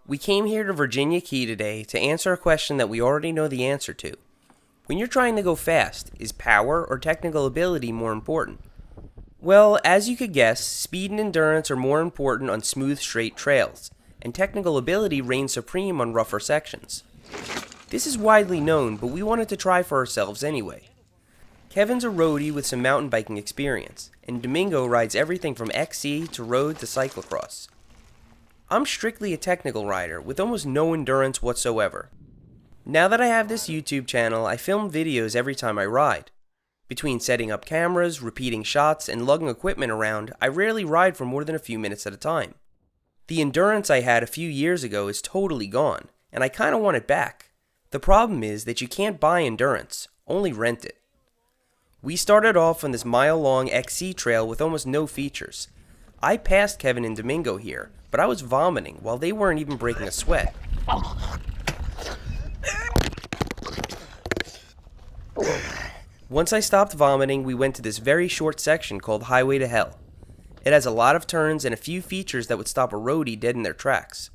We came here to Virginia Key today to answer a question that we already know the answer to. When you're trying to go fast, is power or technical ability more important? Well, as you could guess, speed and endurance are more important on smooth, straight trails, and technical ability reigns supreme on rougher sections. This is widely known, but we wanted to try for ourselves anyway. Kevin's a roadie with some mountain biking experience, and Domingo rides everything from XC to road to cyclocross. I'm strictly a technical rider with almost no endurance whatsoever. Now that I have this YouTube channel, I film videos every time I ride. Between setting up cameras, repeating shots, and lugging equipment around, I rarely ride for more than a few minutes at a time. The endurance I had a few years ago is totally gone, and I kinda want it back. The problem is that you can't buy endurance, only rent it. We started off on this mile-long XC trail with almost no features. I passed Kevin and Domingo here, but I was vomiting while they weren't even breaking a sweat. Once I stopped vomiting, we went to this very short section called Highway to Hell. It has a lot of turns and a few features that would stop a roadie dead in their tracks.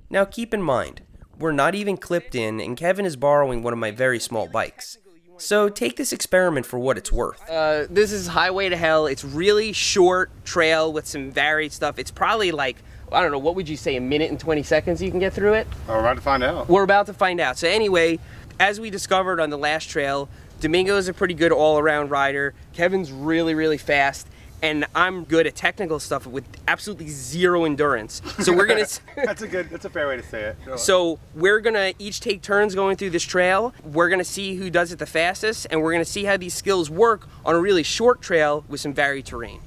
Now keep in mind, we're not even clipped in and Kevin is borrowing one of my very small bikes. So take this experiment for what it's worth. This is Highway to Hell. It's really short trail with some varied stuff. It's probably like, I don't know, what would you say, a minute and 20 seconds you can get through it? We're about to find out. We're about to find out. So anyway, as we discovered on the last trail, Domingo is a pretty good all-around rider. Kevin's really, really fast. And I'm good at technical stuff with absolutely zero endurance. So we're gonna... That's a fair way to say it. So we're gonna each take turns going through this trail. We're gonna see who does it the fastest, and we're gonna see how these skills work on a really short trail with some varied terrain.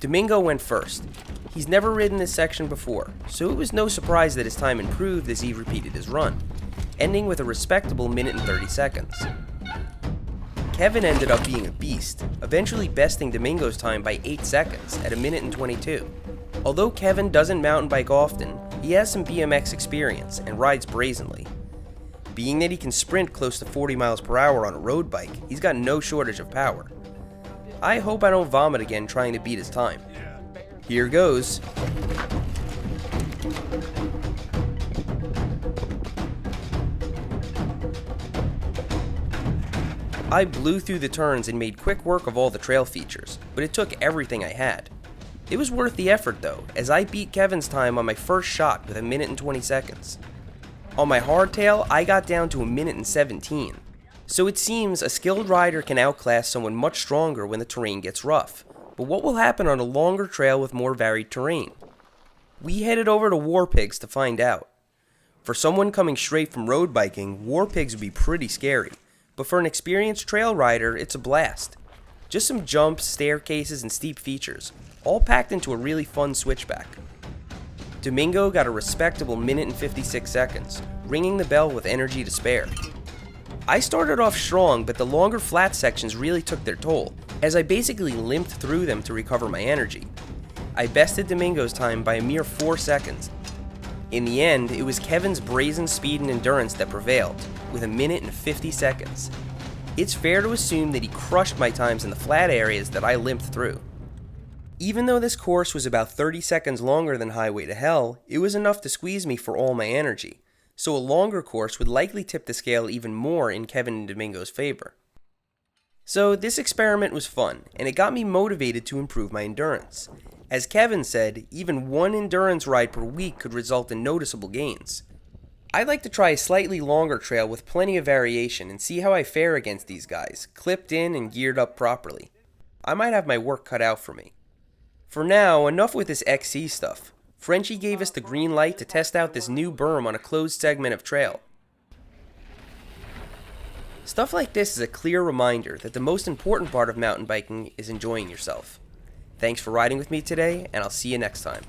Domingo went first. He's never ridden this section before, so it was no surprise that his time improved as he repeated his run, ending with a respectable minute and 30 seconds. Kevin ended up being a beast, eventually besting Domingo's time by 8 seconds at a minute and 22. Although Kevin doesn't mountain bike often, he has some BMX experience and rides brazenly. Being that he can sprint close to 40 miles per hour on a road bike, he's got no shortage of power. I hope I don't vomit again trying to beat his time. Here goes. I blew through the turns and made quick work of all the trail features, but it took everything I had. It was worth the effort though, as I beat Kevin's time on my first shot with a minute and 20 seconds. On my hardtail, I got down to a minute and 17. So it seems a skilled rider can outclass someone much stronger when the terrain gets rough. But what will happen on a longer trail with more varied terrain? We headed over to War Pigs to find out. For someone coming straight from road biking, War Pigs would be pretty scary. But for an experienced trail rider, it's a blast. Just some jumps, staircases, and steep features, all packed into a really fun switchback. Domingo got a respectable minute and 56 seconds, ringing the bell with energy to spare. I started off strong, but the longer flat sections really took their toll, as I basically limped through them to recover my energy. I bested Domingo's time by a mere 4 seconds. In the end, it was Kevin's brazen speed and endurance that prevailed, with a minute and 50 seconds. It's fair to assume that he crushed my times in the flat areas that I limped through. Even though this course was about 30 seconds longer than Highway to Hell, it was enough to squeeze me for all my energy, so a longer course would likely tip the scale even more in Kevin and Domingo's favor. So this experiment was fun, and it got me motivated to improve my endurance. As Kevin said, even one endurance ride per week could result in noticeable gains. I'd like to try a slightly longer trail with plenty of variation and see how I fare against these guys, clipped in and geared up properly. I might have my work cut out for me. For now, enough with this XC stuff. Frenchie gave us the green light to test out this new berm on a closed segment of trail. Stuff like this is a clear reminder that the most important part of mountain biking is enjoying yourself. Thanks for riding with me today, and I'll see you next time.